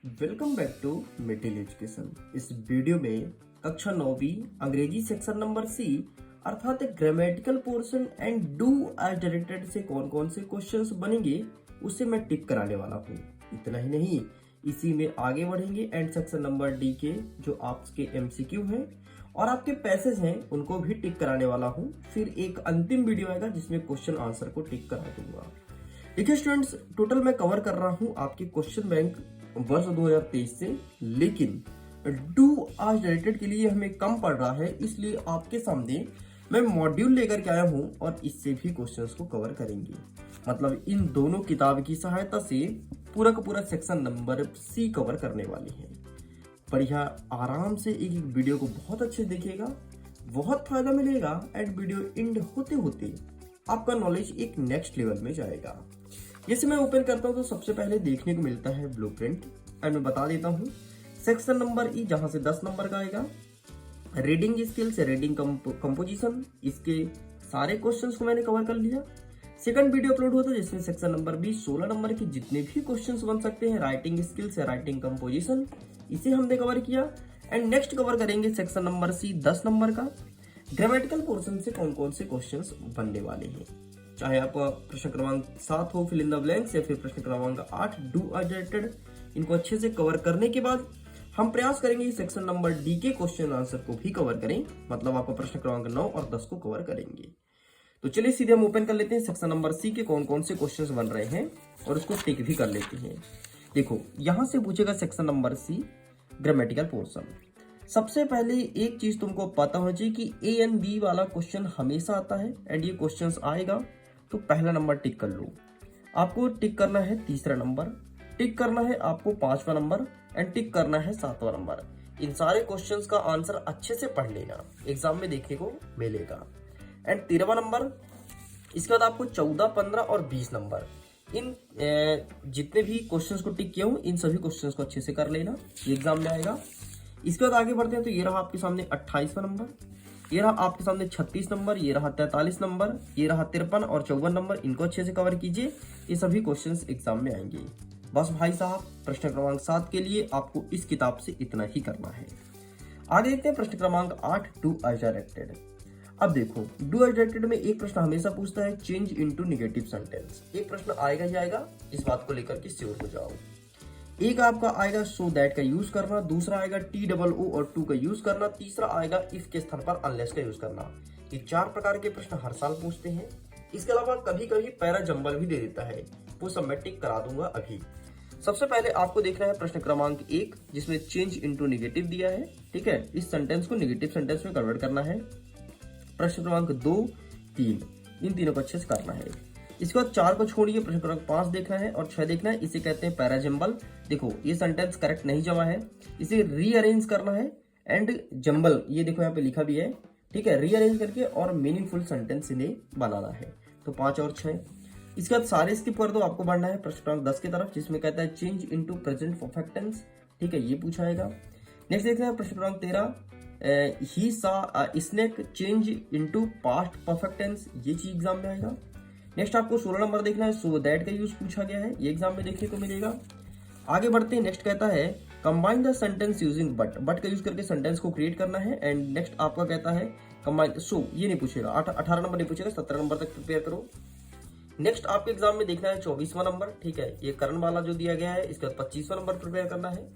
Welcome back to Middle Education. इस वीडियो में कक्षा 9वीं अंग्रेजी सेक्शन नंबर सी अर्थात grammatical portion and do as directed से कौन कौन से क्वेश्चंस बनेंगे उसे मैं टिक कराने वाला हूँ। इतना ही नहीं, इसी में आगे बढ़ेंगे एंड सेक्शन नंबर डी के जो आपके एमसीक्यू हैं और आपके पैसेज हैं उनको भी टिक कराने वाला हूँ। फिर एक अंतिम वीडियो आएगा जिसमें क्वेश्चन आंसर को टिक करा दूंगा। देखिए स्टूडेंट्स, टोटल मैं कवर कर रहा हूँ आपकी क्वेश्चन बैंक वर्ष 2023 से, लेकिन डू आज रिलेटेड के लिए हमें कम पड़ रहा है, इसलिए आपके सामने मैं मॉड्यूल लेकर के आया हूं और इससे भी क्वेश्चंस को कवर करेंगे। मतलब इन दोनों किताब की सहायता से पूरा का पूरा सेक्शन नंबर सी कवर करने वाले हैं। बढ़िया आराम से एक एक वीडियो को बहुत अच्छे देखिएगा, बहुत फायदा मिलेगा एंड वीडियो एंड होते होते आपका नॉलेज एक नेक्स्ट लेवल में जाएगा। जैसे मैं ओपन करता हूं तो सबसे पहले देखने को मिलता है ब्लूप्रिंट एंड मैं बता देता हूं सेक्शन नंबर ई जहां से 10 नंबर का आएगा। रीडिंग स्किल्स, रीडिंग कंपोजिशन, इसके सारे क्वेश्चंस को मैंने कवर कर लिया। सेकंड वीडियो अपलोड होता है जिसमें सेक्शन नंबर बी 16 नंबर के जितने भी क्वेश्चंस बन सकते हैं, राइटिंग स्किल्स, राइटिंग कंपोजिशन, इसे हमने कवर किया। एंड नेक्स्ट कवर करेंगे सेक्शन नंबर सी 10 नंबर का ग्रामेटिकल पोर्शन से कौन कौन से क्वेश्चंस बनने वाले हैं। चाहे आपका प्रश्न क्रमांक 7 हो फिल इन द ब्लैंक्स या फिर प्रश्न क्रमांक 8 डू एज डायरेक्टेड, इनको अच्छे से कवर करने के बाद हम प्रयास करेंगे सेक्शन नंबर डी के क्वेश्चन आंसर को भी कवर करें। मतलब आपका प्रश्न क्रमांक 9 और 10 को कवर करेंगे। तो चलिए सीधे हम ओपन कर लेते हैं सेक्शन नंबर सी के कौन कौन से क्वेश्चंस बन रहे हैं और उसको टिक भी कर लेते हैं। देखो यहां से पूछेगा section number C grammatical portion. सबसे पहले एक चीज तुमको पता होना चाहिए कि ए एंड बी वाला क्वेश्चन हमेशा आता है एंड ये क्वेश्चंस आएगा तो पहला नंबर टिक कर लो। आपको टिक करना है तीसरा नंबर, टिक करना है आपको 5वां नंबर एंड टिक करना है 7वां नंबर। इन सारे क्वेश्चंस का आंसर अच्छे से पढ़ लेना, एग्जाम में देखने को मिलेगा। एंड 13वां नंबर, इसके बाद आपको 14, 15 और 20 नंबर, इन जितने भी क्वेश्चंस को टिक किया हूं इन सभी क्वेश्चंस को अच्छे से कर लेना, ये एग्जाम में आएगा। इसके बाद आगे बढ़ते हैं तो ये रहा आपके सामने 28वां नंबर, ये रहा आपके सामने 36 नंबर, ये रहा 43 नंबर, ये रहा 53 और 54 नंबर। इनको अच्छे से कवर कीजिए, ये सभी क्वेश्चंस एग्जाम में आएंगे। बस भाई साहब, प्रश्न क्रमांक 7 के लिए आपको इस किताब से इतना ही करना है। आगे देखते हैं प्रश्न क्रमांक 8 डू एज डायरेक्टेड। अब देखो डू एज डायरेक्टेड में एक प्रश्न हमेशा पूछता है चेंज इनटू नेगेटिव सेंटेंस। एक प्रश्न आएगा ही आएगा, इस बात को लेकर के श्योर हो जाओ। एक आपका आएगा सो दैट का यूज करना, दूसरा आएगा टी डबल ओ और टू का यूज करना, तीसरा आएगा इफ के स्थान पर अनलेस का यूज करना। ये 4 प्रकार के प्रश्न हर साल पूछते हैं। इसके अलावा कभी कभी पैरा जंबल भी दे देता है, वो सब मैं टिक करा दूंगा अभी। सबसे पहले आपको देखना है प्रश्न क्रमांक 1 जिसमें चेंज इनटू नेगेटिव दिया है। ठीक है, इस सेंटेंस को नेगेटिव सेंटेंस में कन्वर्ट करना है। प्रश्न क्रमांक 2, 3, इन तीनों को अच्छे से करना है। इसके बाद 4 को छोड़िए, प्रश्न क्रमांक 5 देखना है और 6 देखना है। इसे कहते हैं पैराजम्बल। देखो ये सेंटेंस करेक्ट नहीं जमा है, इसे रीअरेंज करना है एंड जंबल, ये देखो यहाँ पे लिखा भी है। ठीक है, रीअरेंज करके और मीनिंगफुल सेंटेंस इन्हें बनाना है। तो 5 और 6। इसके बाद सारे स्किप कर दो, आपको बढ़ना है प्रश्न क्रमांक 10 की तरफ जिसमें कहता है change into present perfect tense. ठीक है, ये पूछा जाएगा। नेक्स्ट देखते हैं प्रश्न क्रमांक 13, ही सा स्नेक change into past perfect tense, ये चीज एग्जाम में आएगा। नेक्स्ट आपको 16 नंबर देखना है, सो दैट का यूज पूछा गया है, ये एग्जाम में देखने को मिलेगा। आगे बढ़ते हैं, नेक्स्ट कहता है combine the sentence using but, but का यूज करके सेंटेंस को क्रिएट करना है। एंड नेक्स्ट आपका कहता है कंबाइन, सो ये नहीं पूछेगा, 18 नंबर नहीं पूछेगा, 17 नंबर तक प्रिपेयर करो। नेक्स्ट आपके एग्जाम में देखना है 24वां नंबर। ठीक है, ये करण वाला जो दिया गया है, इसके बाद 25वां नंबर प्रिपेयर करना है।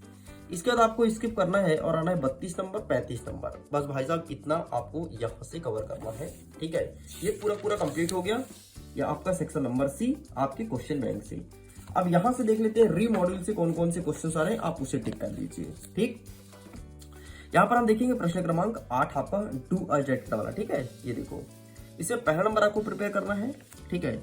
इसके बाद आपको स्किप करना है और आना है 32 नंबर, 35 नंबर। बस भाई साहब इतना आपको यहाँ से कवर करना है। ठीक है, ये पूरा कंप्लीट हो गया, या आपका सेक्शन नंबर सी आपके क्वेश्चन बैंक से। अब यहां से देख लेते हैं री मॉड्यूल से कौन कौन से क्वेश्चन आ रहे हैं, आप उसे टिक कर लीजिए। ठीक, यहां पर हम देखेंगे प्रश्न क्रमांक 8 आपका डू एज डायरेक्टेड वाला। ठीक है, ये देखो इसमें पहला नंबर आपको प्रिपेयर करना है। ठीक है,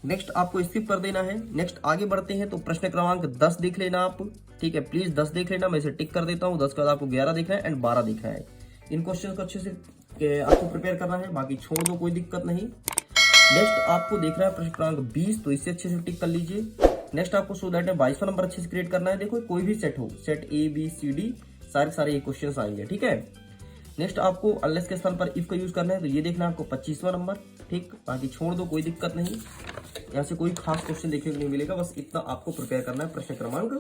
नेक्स्ट आपको स्किप कर देना है। नेक्स्ट आगे बढ़ते हैं तो प्रश्न क्रमांक 10 देख लेना आप। ठीक है, प्लीज 10 देख लेना, मैं इसे टिक कर देता हूँ। 10 के बाद आपको 11 देखना है एंड 12 देखना है। इन क्वेश्चन को अच्छे से आपको प्रिपेयर करना है, बाकी छोड़ दो, कोई दिक्कत नहीं। नेक्स्ट आपको देख रहा है प्रश्न क्रमांक 20, तो इसे अच्छे से टिक कर लीजिए। नेक्स्ट आपको सो दैट है 22वां नंबर अच्छे से क्रिएट करना है। देखो कोई भी सेट हो, set A B C D, सारे ये क्वेश्चंस आएंगे। ठीक है, नेक्स्ट आपको अनलेस के स्थान पर इफ का यूज करना है, तो ये देखना है आपको 25वां नंबर। ठीक, बाकी छोड़ दो, कोई दिक्कत नहीं। यहाँ से कोई खास क्वेश्चन देखने को नहीं मिलेगा, बस इतना आपको प्रिपेयर करना है प्रश्न क्रमांक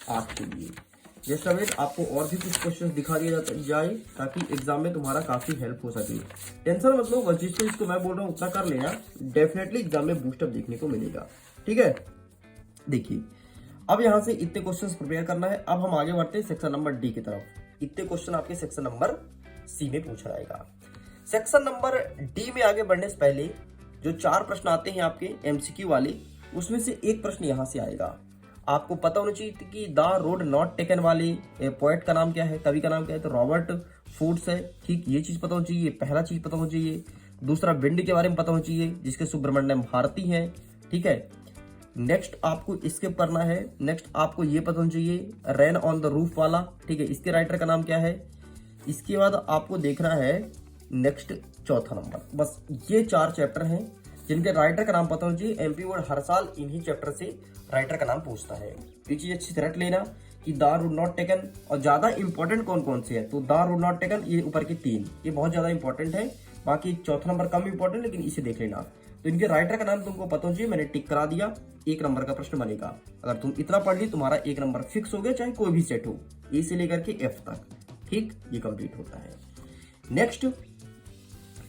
8 के लिए। जस्ट वेट, आपको और भी कुछ क्वेश्चन दिखा दिया जाए ताकि एग्जाम में तुम्हारा काफी हेल्प हो सके। टेंशन मत लो, बस जिसको इसको मैं बोल रहा हूँ उतना कर लेना, डेफिनेटली एग्जाम में बूस्टअप देखने को मिलेगा। ठीक है, देखिए अब यहाँ से इतने क्वेश्चंस प्रिपेयर करना है। अब हम आगे बढ़ते हैं सेक्शन नंबर डी की तरफ। इतने क्वेश्चन आपके सेक्शन नंबर सी में पूछा जाएगा। सेक्शन नंबर डी में आगे बढ़ने से पहले जो 4 प्रश्न आते हैं आपके एमसीक्यू वाले, उसमें से एक प्रश्न यहाँ से आएगा। आपको पता होना चाहिए कि द रोड नॉट टेकन वाले पोएट का नाम क्या है, कवि का नाम क्या है, तो रॉबर्ट फूड्स है। ठीक, ये चीज पता होनी चाहिए, पहला चीज पता होना चाहिए। दूसरा, विंड के बारे में पता होना चाहिए जिसके सुब्रमण्यम भारती है। ठीक है, नेक्स्ट आपको स्किप करना है। नेक्स्ट आपको ये पता होना चाहिए रेन ऑन द रूफ वाला। ठीक है, इसके राइटर का नाम क्या है। इसके बाद आपको देखना है नेक्स्ट चौथा नंबर। बस ये 4 चैप्टर हैं जिनके राइटर का नाम पता होना चाहिए। एमपी बोर्ड हर साल इन्हीं चैप्टर से राइटर का नाम पूछता है। ये चीज अच्छी तरह रट लेना कि द रोड नॉट टेकन, और ज्यादा इंपॉर्टेंट कौन कौन से है, तो द रोड नॉट टेकन, ये ऊपर के 3 ये बहुत ज्यादा इंपॉर्टेंट है। बाकी चौथा नंबर कम इंपॉर्टेंट, लेकिन इसे देख लेना। तो इनके राइटर का नाम तुमको पता होना चाहिए, मैंने टिक करा दिया। 1 नंबर का प्रश्न बनेगा। अगर तुम इतना पढ़ ली, तुम्हारा 1 नंबर फिक्स हो गया, चाहे कोई भी सेट हो, ए से लेकर के एफ तक। ठीक, ये कंप्लीट होता है। नेक्स्ट,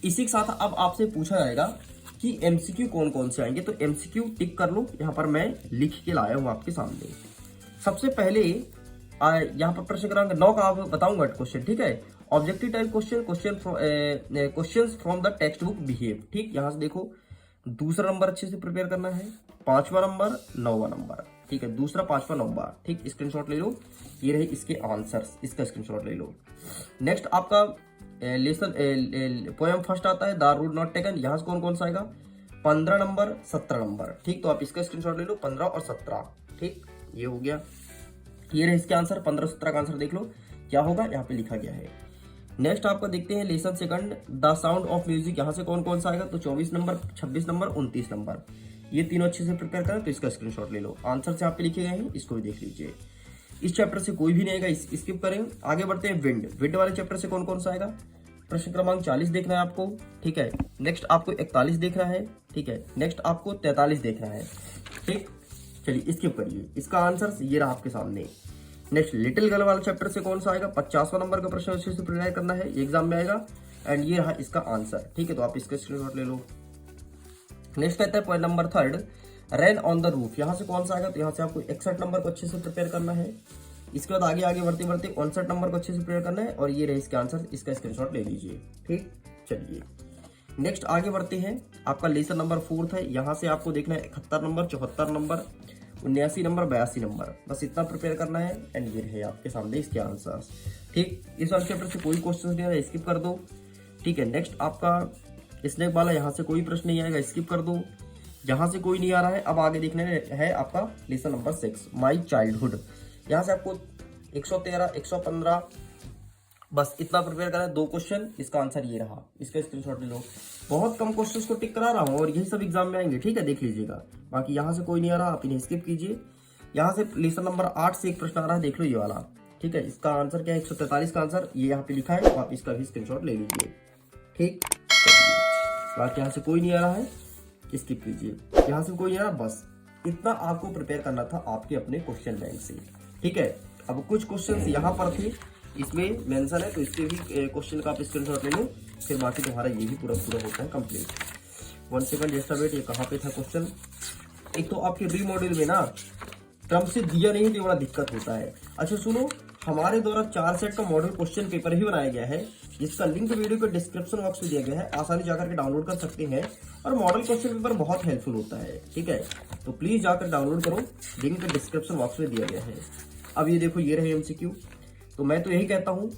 इसी के साथ अब आपसे पूछा जाएगा कि एमसीक्यू कौन कौन से आएंगे। तो एमसीक्यू टिक कर लो, यहाँ पर मैं लिख के लाया हूं आपके सामने। सबसे पहले यहाँ पर प्रश्न क्रमांक 9 का आप बताऊंगा क्वेश्चन। ठीक है, objective type question from the text book behave. ठीक, यहाँ से देखो, दूसरा नंबर अच्छे से प्रिपेयर करना है, 5वां नंबर, 9वां नंबर। ठीक है, दूसरा, 5वां, 9वां। ठीक, स्क्रीनशॉट ले लो, ये रहे इसके आंसर्स, इसका स्क्रीनशॉट ले लो। नेक्स्ट आपका लेसन पोएम फर्स्ट आता है द रोड नॉट टेकन। यहाँ से कौन कौन सा आएगा, 15 नंबर, 17 नंबर। ठीक, तो आप इसका स्क्रीनशॉट ले लो, 15 और 17। ठीक, ये हो गया। ये रहे इसके आंसर, 15 17 का आंसर देख लो क्या होगा, यहाँ पे लिखा गया है। नेक्स्ट आपका देखते हैं lesson second the sound of music. यहाँ से कौन कौन सा आएगा, तो 24 नंबर, 26 नंबर, 29 नंबर। ये तीनों अच्छे से प्रिपेयर करें, तो इसका स्क्रीनशॉट ले लो। आंसर से यहाँ पे लिखे गए हैं, इसको भी देख लीजिए। इस चैप्टर से कोई भी नहीं आएगा, स्किप करें। आगे बढ़ते हैं विंड। विंड वाले चैप्टर से कौन कौन सा आएगा, प्रश्न क्रमांक 40 देखना है आपको। ठीक है, नेक्स्ट आपको 41 देखना है। ठीक है, नेक्स्ट आपको 43 देखना है। ठीक, चलिए स्किप करिए, इसका आंसर ये रहा आपके सामने। नेक्स्ट लिटिल गर्ल वाला चैप्टर से कौन सा आएगा, 50वां नंबर का प्रश्न अच्छे से प्रिपेयर करना है, एग्जाम में आएगा। एंड ये रहा इसका आंसर। ठीक है, तो आप इसका स्क्रीनशॉट ले लो। नेक्स्ट आता है point number 3 rain on the roof. यहाँ से कौन सा आएगा, तो यहाँ से आपको 61 नंबर को अच्छे से प्रिपेयर करना है। इसके बाद आगे आगे बढ़ते बढ़ते 59 नंबर को अच्छे से प्रिपेयर करना है, और ये रहे इसके आंसर, इसका स्क्रीनशॉट ले लीजिए। ठीक, चलिए नेक्स्ट आगे बढ़ते हैं। आपका लेसन नंबर 4 है, यहाँ से आपको देखना है 71 नंबर, 74 नंबर, 79 नंबर, 82 नंबर। बस इतना प्रिपेयर करना है। एंड ये रहे आपके सामने इसके आंसर्स। ठीक, इस वाले चैप्टर से कोई क्वेश्चन नहीं आएगा, स्किप कर दो। ठीक है, नेक्स्ट आपका स्नेक वाला, यहाँ से कोई प्रश्न नहीं आएगा, स्किप कर दो। यहाँ से कोई नहीं आ रहा है। अब आगे देखने है आपका लेसन नंबर 6 माई चाइल्डहुड। यहाँ से आपको 113, 115, बस इतना प्रिपेयर करना है। 2 क्वेश्चन, इसका आंसर ये रहा, इसका स्क्रीनशॉट ले लो। बहुत कम क्वेश्चंस को टिक करा रहा हूँ और यही सब एग्जाम में आएंगे। ठीक है, देख लीजिएगा। बाकी यहाँ से कोई नहीं आ रहा, आप इन्हें स्किप कीजिए। यहाँ से लेसन नंबर 8 से एक प्रश्न आ रहा है, देख लो ये वाला। ठीक है, इसका आंसर क्या है, 143 का आंसर ये यहाँ पे लिखा है, तो आप इसका भी स्क्रीनशॉट ले लीजिए। ठीक, बाकी यहाँ से कोई नहीं आ रहा है, स्किप कीजिए। यहाँ से कोई नहीं आ रहा, बस इतना आपको प्रिपेयर करना था आपके अपने क्वेश्चन बैंक से। ठीक है, अब कुछ क्वेश्चंस यहाँ पर थे, इसमें मेंशन है, तो इसके भी क्वेश्चन का आप स्क्रीनशॉट ले लो। फिर बाकी तुम्हारा ये भी पूरा होता है कंप्लीट। 1 सेकंड जस्ट वेट, ये कहाँ पे था क्वेश्चन। एक तो आपके री मॉड्यूल में ना क्रम से दिया नहीं, तो बड़ा दिक्कत होता है। अच्छा सुनो, हमारे द्वारा 4 सेट का मॉडल क्वेश्चन पेपर भी बनाया गया है, जिसका लिंक वीडियो के डिस्क्रिप्शन बॉक्स में दिया गया है। आसानी जाकर के डाउनलोड कर सकते हैं, और मॉडल क्वेश्चन पेपर बहुत हेल्पफुल होता है। ठीक है, तो प्लीज जाकर डाउनलोड करो, लिंक डिस्क्रिप्शन बॉक्स में दिया गया है। अब ये देखो, ये रहे एमसीक्यू। तो मैं तो यही कहता हूँ,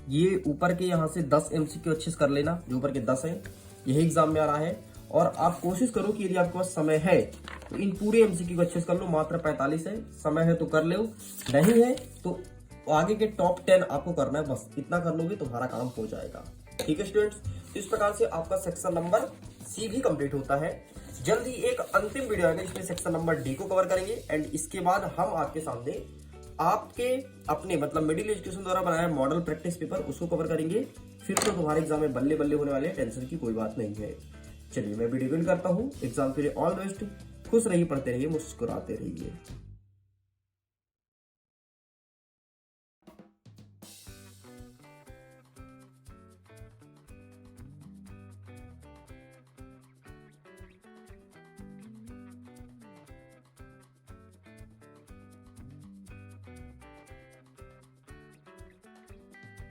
ये ऊपर के यहाँ से 10 एमसीक्यू अच्छे से कर लेना, जो ऊपर के 10 हैं, यही एग्जाम में आ रहा है। और आप कोशिश करो कि यदि आपके पास समय है तो इन पूरे एमसीक्यू को अच्छे से कर लो। मात्र 45 है, समय है तो कर लो, नहीं है तो आगे के टॉप 10 आपको करना है। बस इतना कर लोगे, तुम्हारा काम हो जाएगा। ठीक है स्टूडेंट्स, तो इस प्रकार से आपका सेक्शन नंबर सी भी कंप्लीट होता है। जल्द ही एक अंतिम वीडियो आएगा, इसमें सेक्शन नंबर डी को कवर करेंगे। एंड इसके बाद हम आपके सामने आपके अपने मतलब मिडिल एजुकेशन द्वारा बनाया मॉडल प्रैक्टिस पेपर, उसको कवर करेंगे। फिर तो तुम्हारे एग्जाम में बल्ले बल्ले होने वाले, टेंशन की कोई बात नहीं है। चलिए मैं वीडियो करता हूँ। एग्जाम के लिए ऑल द बेस्ट। खुश रहिए, पढ़ते रहिए, मुस्कुराते रहिए।